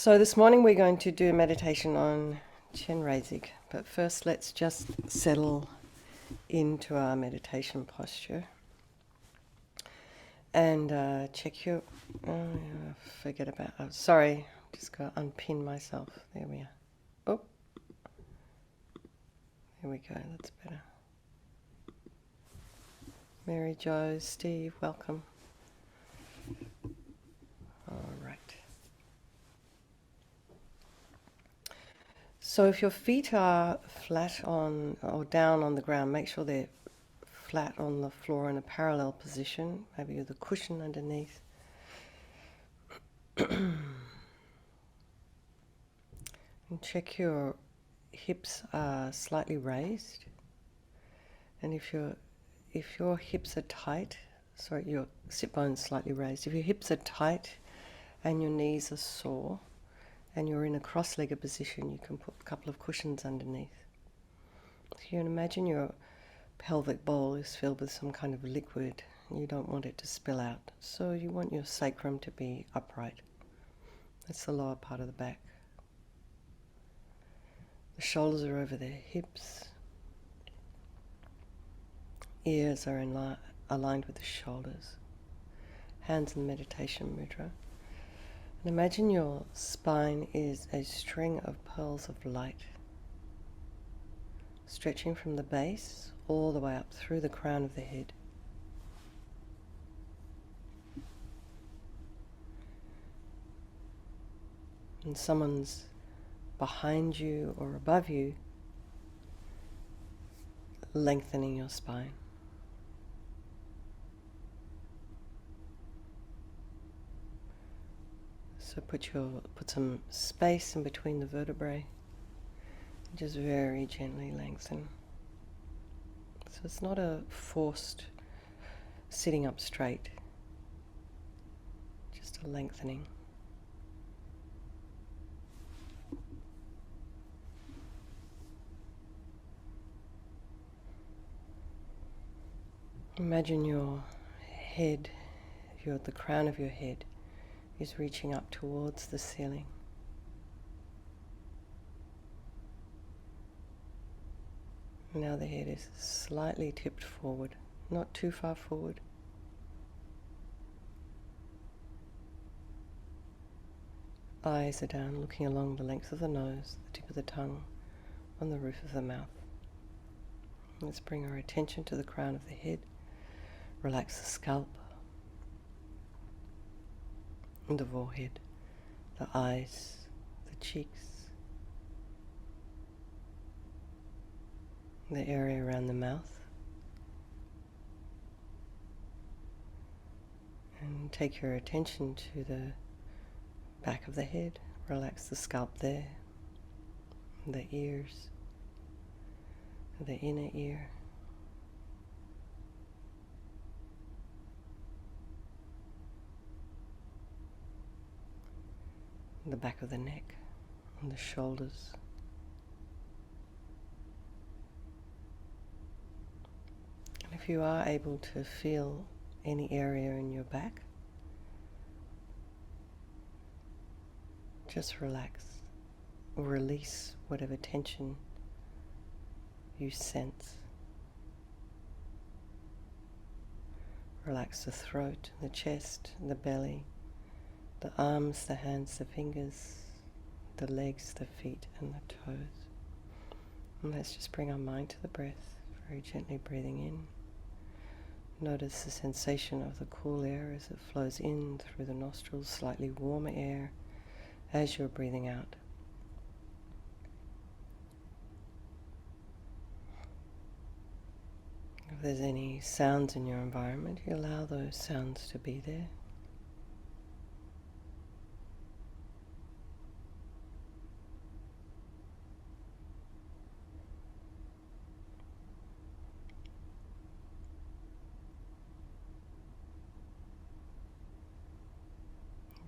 So this morning we're going to do a meditation on Chenrezig, but first let's just settle into our meditation posture and check your. Forget about. Oh, sorry, just got to unpin myself. There we are. Oh, there we go. That's better. Mary Jo, Steve, welcome. All right. So if your feet are flat on or down on the ground, make sure they're flat on the floor in a parallel position, maybe with a cushion underneath. And check your hips are slightly raised. And if your hips are tight, sorry, your sit bone's slightly raised. If your hips are tight and your knees are sore and you're in a cross-legged position, you can put a couple of cushions underneath. So you can imagine your pelvic bowl is filled with some kind of liquid. You don't want it to spill out. So you want your sacrum to be upright. That's the lower part of the back. The shoulders are over the hips. Ears are aligned with the shoulders. Hands in meditation mudra. And imagine your spine is a string of pearls of light, stretching from the base all the way up through the crown of the head. And someone's behind you or above you, lengthening your spine. So put some space in between the vertebrae. Just very gently lengthen. So it's not a forced sitting up straight, just a lengthening. Imagine your head, the crown of your head is reaching up towards the ceiling. Now the head is slightly tipped forward, not too far forward. Eyes are down, looking along the length of the nose, the tip of the tongue, on the roof of the mouth. Let's bring our attention to the crown of the head. Relax the scalp, and the forehead, the eyes, the cheeks, the area around the mouth. And take your attention to the back of the head. Relax the scalp there, the ears, the inner ear. The back of the neck and the shoulders. And if you are able to feel any area in your back, just relax or release whatever tension you sense. Relax the throat, the chest, the belly, the arms, the hands, the fingers, the legs, the feet, and the toes. And let's just bring our mind to the breath, very gently breathing in. Notice the sensation of the cool air as it flows in through the nostrils, slightly warmer air as you're breathing out. If there's any sounds in your environment, you allow those sounds to be there.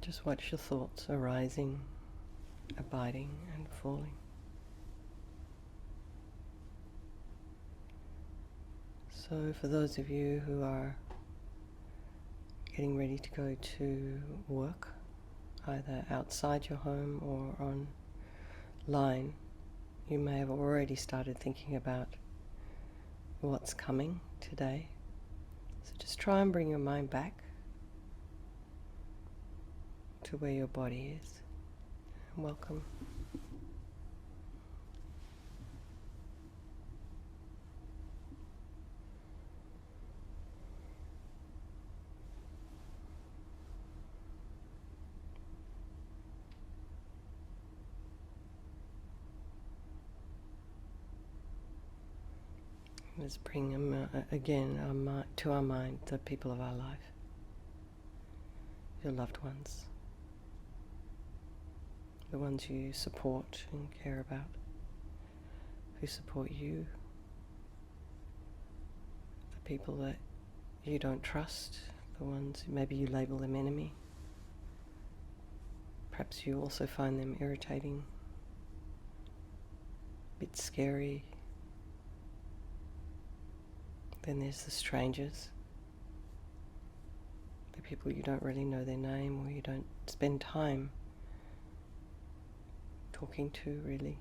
Just watch your thoughts arising, abiding, and falling. So for those of you who are getting ready to go to work either outside your home or online, you may have already started thinking about what's coming today. So just try and bring your mind back to where your body is. And welcome. Let's bring again to our mind the people of our life, your loved ones, the ones you support and care about, who support you, the people that you don't trust, the ones maybe you label them enemy. Perhaps you also find them irritating, a bit scary. Then there's the strangers, the people you don't really know their name or you don't spend time talking to really.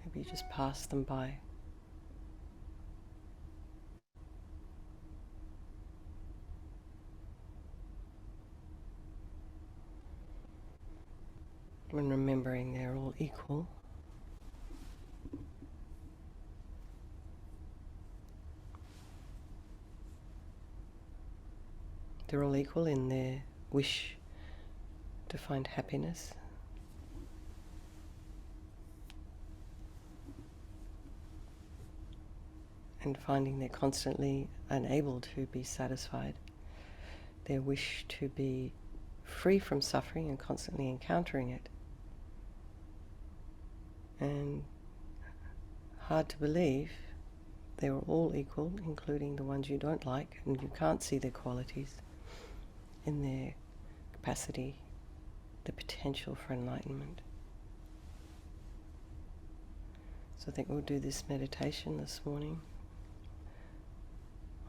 Maybe you just pass them by. When remembering they're all equal. They're all equal in their wish to find happiness. And finding they're constantly unable to be satisfied. Their wish to be free from suffering and constantly encountering it. And hard to believe they're all equal, including the ones you don't like, and you can't see their qualities in their capacity, the potential for enlightenment. So I think we'll do this meditation this morning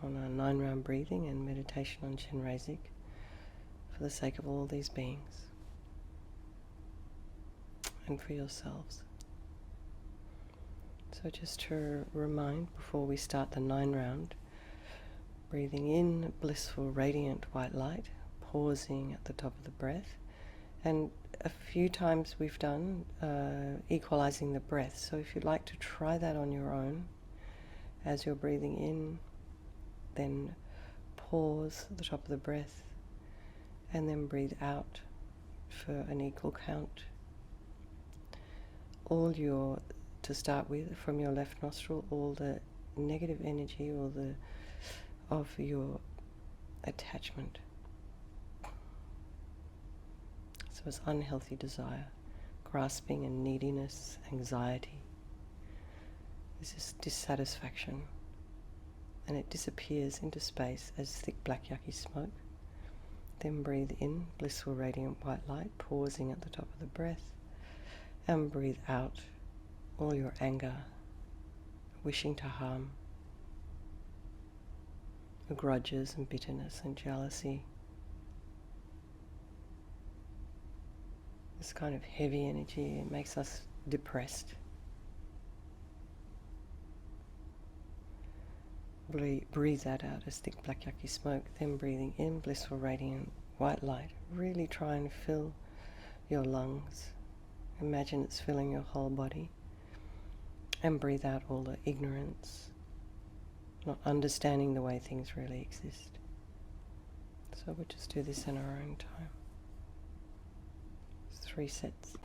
on our 9-round breathing and meditation on Chenrezig for the sake of all these beings and for yourselves. So just to remind before we start the 9-round, breathing in blissful radiant white light, pausing at the top of the breath, and a few times we've done equalizing the breath. So if you'd like to try that on your own, as you're breathing in, then pause at the top of the breath, and then breathe out for an equal count. To start with, from your left nostril, all the negative energy of your attachment. So it's unhealthy desire, grasping and neediness, anxiety. This is dissatisfaction, and it disappears into space as thick black yucky smoke. Then breathe in blissful radiant white light, pausing at the top of the breath, and breathe out all your anger, wishing to harm, grudges and bitterness and jealousy. This kind of heavy energy, it makes us depressed. Breathe that out as thick black yucky smoke, then breathing in blissful radiant white light. Really try and fill your lungs. Imagine it's filling your whole body. And breathe out all the ignorance, not understanding the way things really exist. So we'll just do this in our own time. It's 3 sets.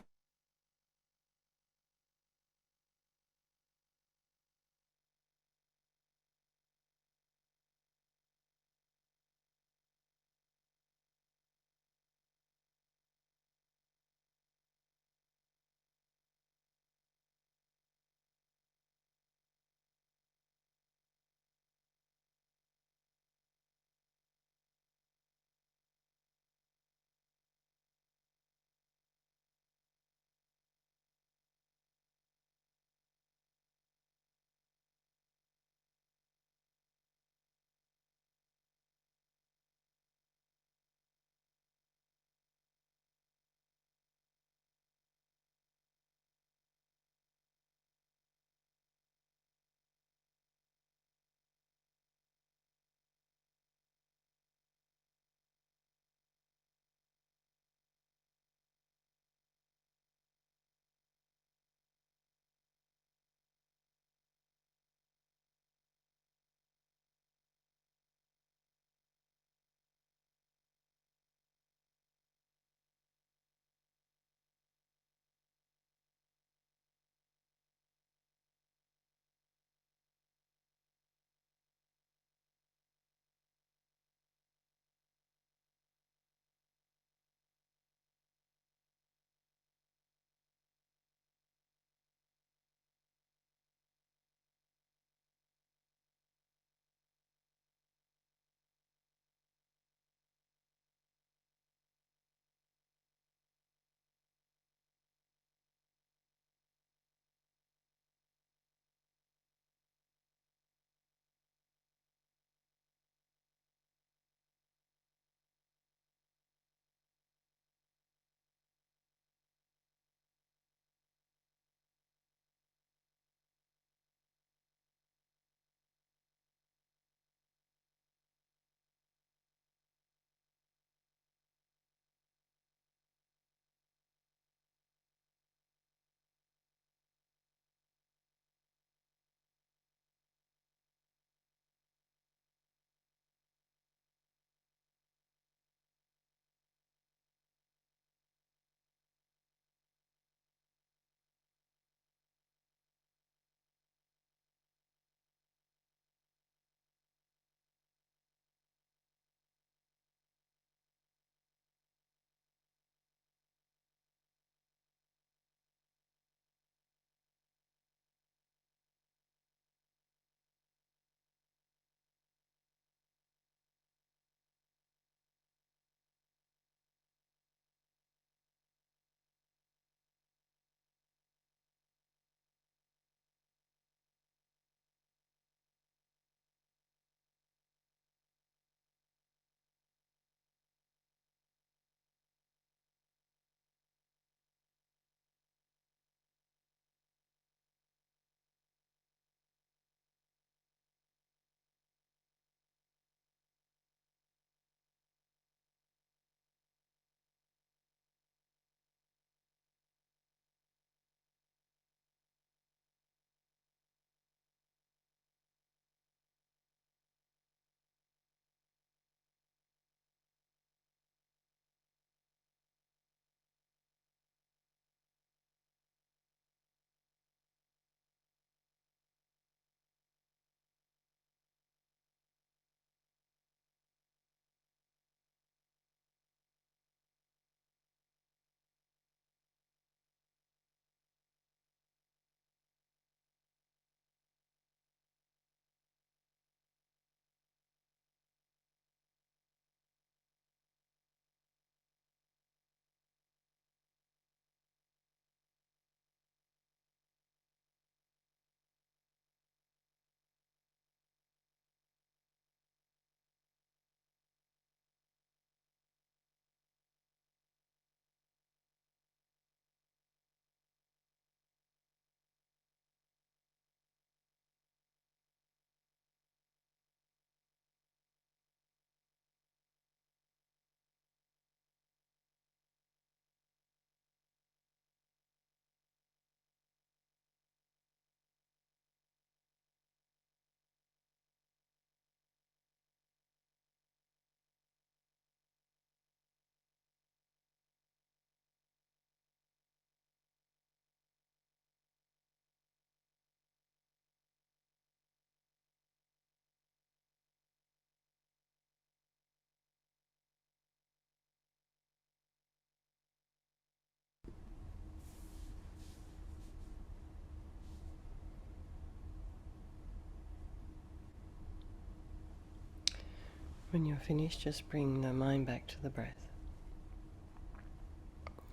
When you're finished, just bring the mind back to the breath.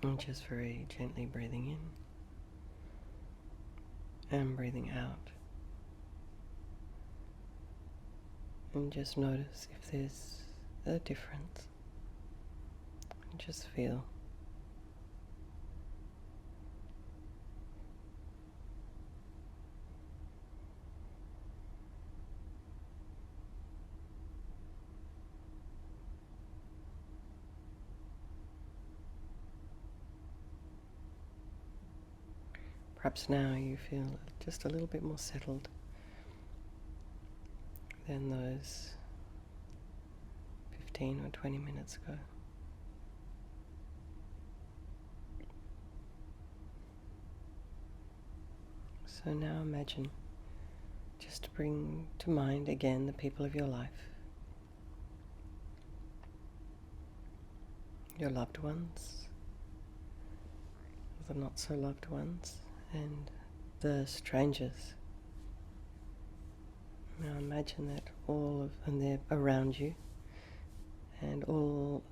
And just very gently breathing in and breathing out. And just notice if there's a difference. And just feel. Perhaps now you feel just a little bit more settled than those 15 or 20 minutes ago. So now imagine, just to bring to mind again the people of your life, your loved ones, the not so loved ones, and the strangers. Now imagine that and they're around you, and all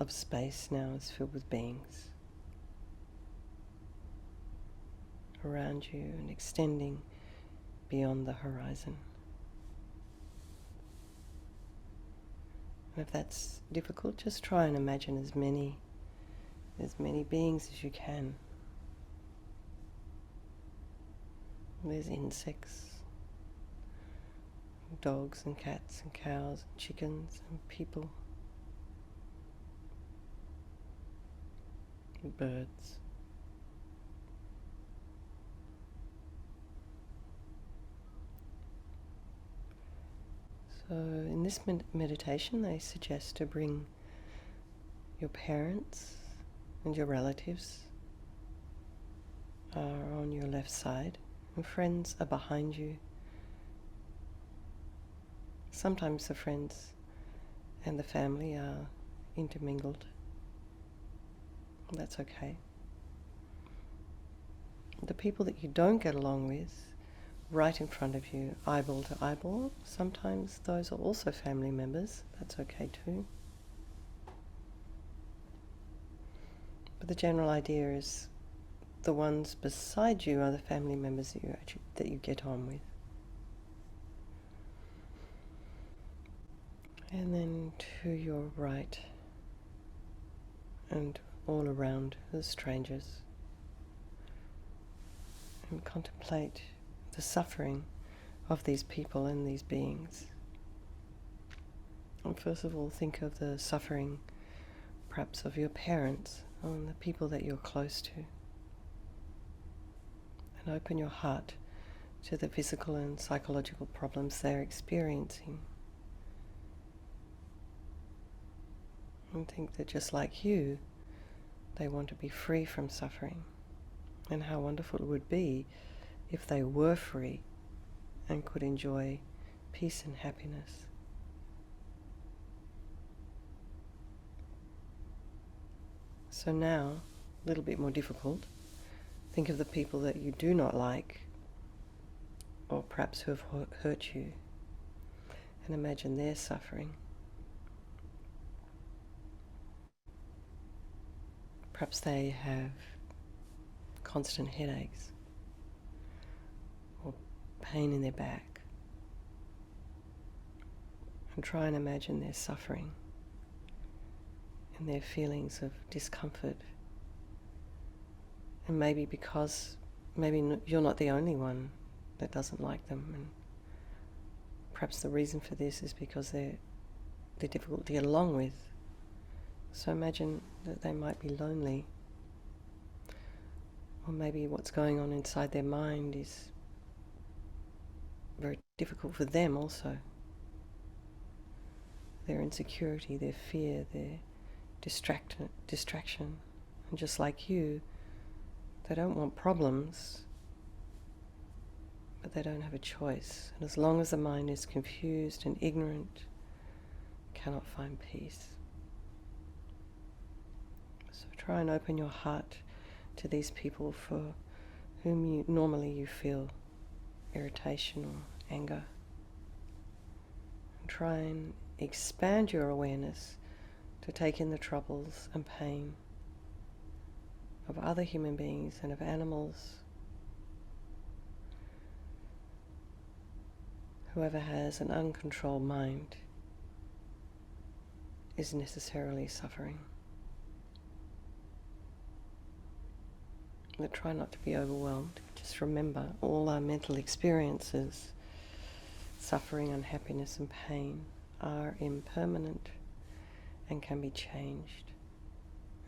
of space now is filled with beings around you and extending beyond the horizon. And if that's difficult, just try and imagine as many beings as you can. There's insects, dogs and cats and cows and chickens and people, and birds. So in this meditation they suggest to bring your parents and your relatives are on your left side, and friends are behind you. Sometimes the friends and the family are intermingled. That's okay. The people that you don't get along with, right in front of you, eyeball to eyeball, sometimes those are also family members. That's okay too. But the general idea is the ones beside you are the family members that you get on with. And then to your right and all around the strangers. And contemplate the suffering of these people and these beings. And first of all, think of the suffering perhaps of your parents and the people that you're close to. And open your heart to the physical and psychological problems they're experiencing. And think that just like you, they want to be free from suffering. And how wonderful it would be if they were free and could enjoy peace and happiness. So now, a little bit more difficult, think of the people that you do not like, or perhaps who have hurt you, and imagine their suffering. Perhaps they have constant headaches or pain in their back. And try and imagine their suffering and their feelings of discomfort. And maybe you're not the only one that doesn't like them, and perhaps the reason for this is because they're difficult to get along with. So imagine that they might be lonely, or maybe what's going on inside their mind is very difficult for them also. Their insecurity, their fear, their distraction. And just like you, they don't want problems, but they don't have a choice. And as long as the mind is confused and ignorant, cannot find peace. So try and open your heart to these people for whom normally you feel irritation or anger. And try and expand your awareness to take in the troubles and pain of other human beings and of animals. Whoever has an uncontrolled mind is necessarily suffering. But try not to be overwhelmed. Just remember, all our mental experiences, suffering, unhappiness and pain, are impermanent and can be changed.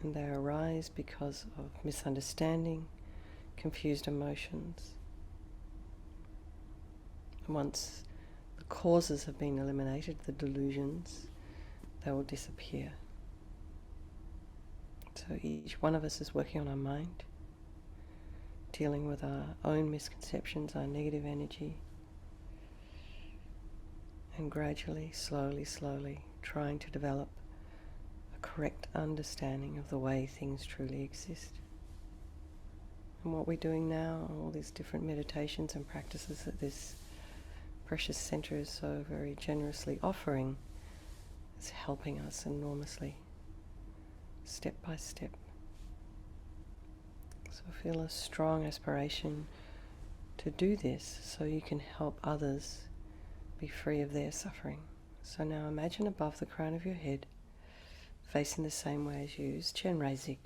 And they arise because of misunderstanding, confused emotions. And once the causes have been eliminated, the delusions, they will disappear. So each one of us is working on our mind, dealing with our own misconceptions, our negative energy, and gradually, slowly trying to develop a correct understanding of the way things truly exist. And what we're doing now, all these different meditations and practices that this precious center is so very generously offering, is helping us enormously, step by step. So feel a strong aspiration to do this so you can help others be free of their suffering. So now imagine above the crown of your head, facing the same way as you, is Chenrezig.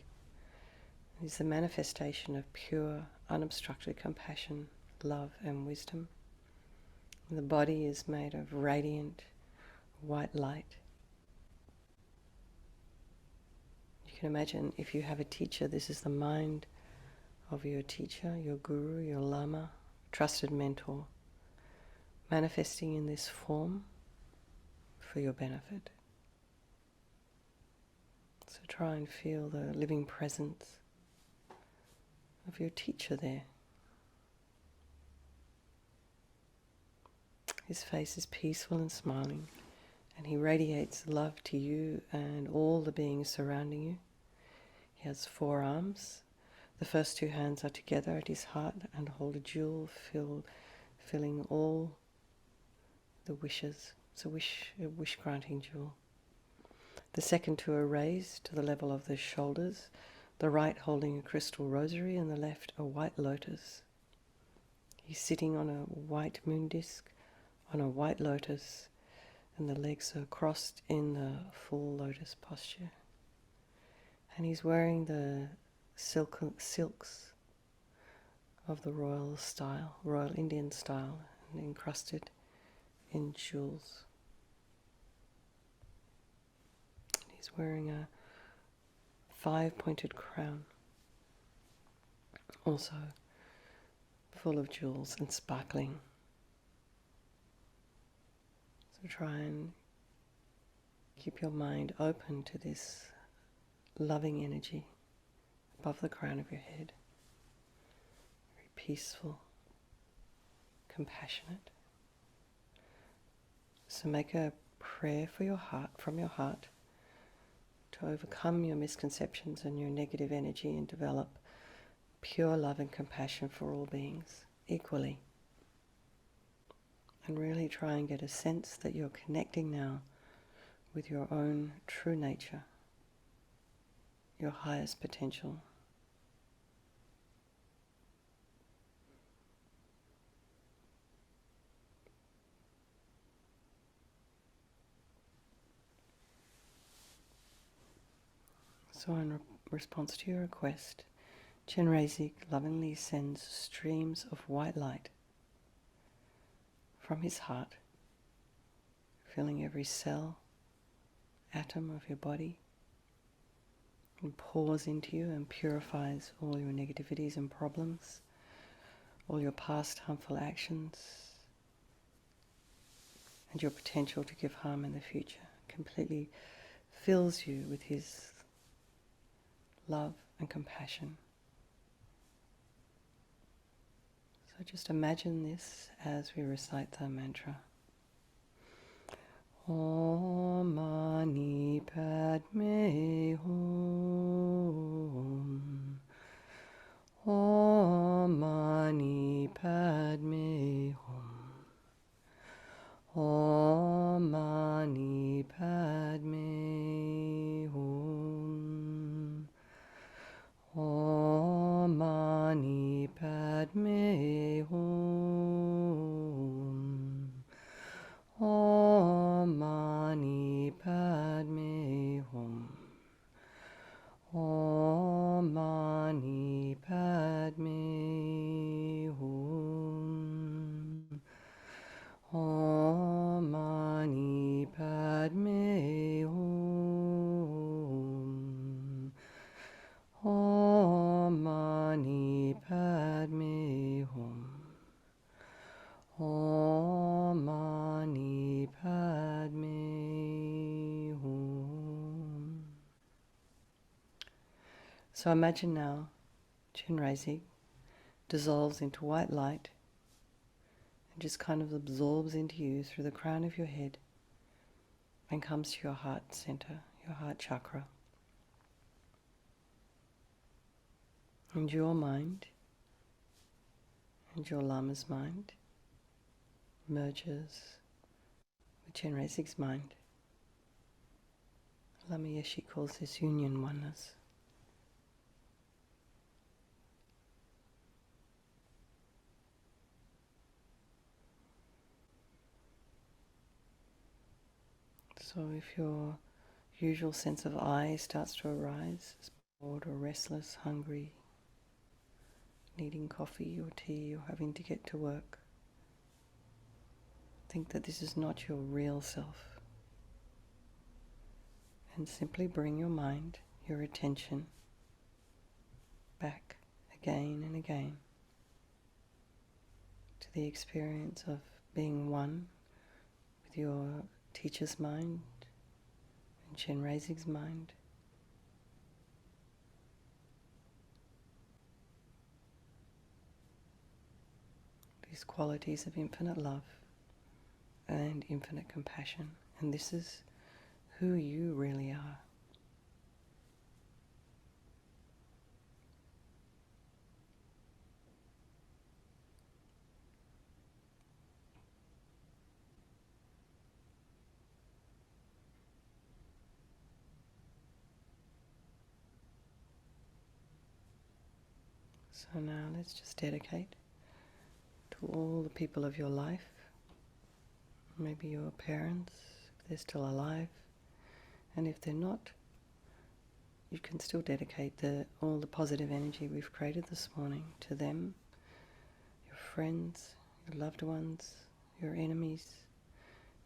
It is the manifestation of pure, unobstructed compassion, love and wisdom. And the body is made of radiant white light. You can imagine if you have a teacher, this is the mind of your teacher, your guru, your lama, trusted mentor, manifesting in this form for your benefit. So try and feel the living presence of your teacher there. His face is peaceful and smiling, and he radiates love to you and all the beings surrounding you. He has 4 arms. The first 2 hands are together at his heart and hold a jewel filling all the wishes. It's a wish-granting jewel. The second 2 are raised to the level of the shoulders, the right holding a crystal rosary and the left a white lotus. He's sitting on a white moon disc, on a white lotus, and the legs are crossed in the full lotus posture. And he's wearing the silks of the royal style, royal Indian style, and encrusted in jewels. He's wearing a 5-pointed crown, also full of jewels and sparkling. So try and keep your mind open to this loving energy above the crown of your head. Very peaceful, compassionate. So make a prayer for your heart, from your heart, to overcome your misconceptions and your negative energy and develop pure love and compassion for all beings equally. And really try and get a sense that you're connecting now with your own true nature, your highest potential. So in response to your request, Chenrezig lovingly sends streams of white light from his heart, filling every cell, atom of your body, and pours into you and purifies all your negativities and problems, all your past harmful actions, and your potential to give harm in the future. Completely fills you with his love and compassion. So just imagine this as we recite the mantra. Om Mani Padme Hum. Om Mani Padme Hum. Om Mani Om Mani Padme Hum. Om Mani Padme Hum. So imagine now Chenrezig dissolves into white light and just kind of absorbs into you through the crown of your head and comes to your heart center, your heart chakra. And your mind and your Lama's mind merges with Chenrezig's mind. Lama Yeshe calls this union oneness. So if your usual sense of I starts to arise, bored or restless, hungry, needing coffee or tea or having to get to work, think that this is not your real self. And simply bring your mind, your attention back again and again to the experience of being one with your teacher's mind and Chenrezig's mind. These qualities of infinite love and infinite compassion. And this is who you really are. So now let's just dedicate to all the people of your life, maybe your parents, if they're still alive, and if they're not, you can still dedicate all the positive energy we've created this morning to them, your friends, your loved ones, your enemies,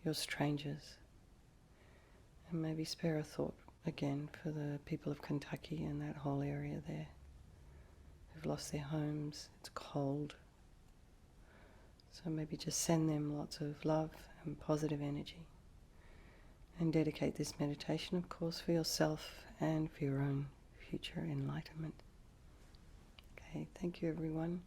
your strangers, and maybe spare a thought again for the people of Kentucky and that whole area there who've lost their homes. It's cold. So maybe just send them lots of love and positive energy. And dedicate this meditation, of course, for yourself and for your own future enlightenment. Okay, thank you everyone.